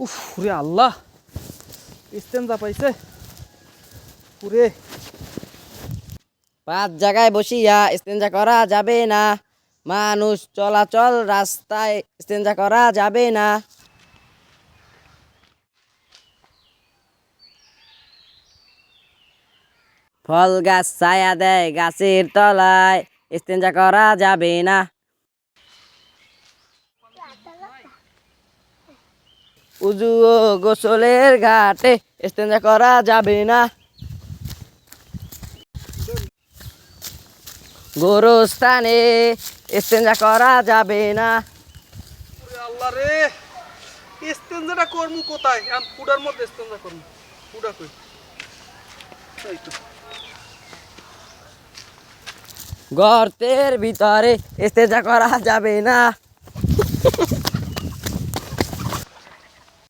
উফ রে আল্লাহ, ইস্তেঞ্জা পাইছে পুরে। 5 জায়গায় বসিয়া ইস্তেঞ্জা করা যাবে না। মানুষ চলাচল রাস্তায় ইস্তেঞ্জা করা যাবে না। ফল গাছ ছায়া দেয় গাছের তলায় ইস্তেঞ্জা করা যাবে না। উজু ও গোসলের ঘাটে ইস্তেঞ্জা করা যাবে না। গোরস্থানে ইস্তেঞ্জা করা যাবে না। ওরে আল্লাহ রে, ইস্তেঞ্জাটা করমু কোথায়? এখন কুড়ার মধ্যে ইস্তেঞ্জা করমু। কুড়া কই? এই তো। গর্তের ভিতরে ইস্তেঞ্জা করা যাবে না।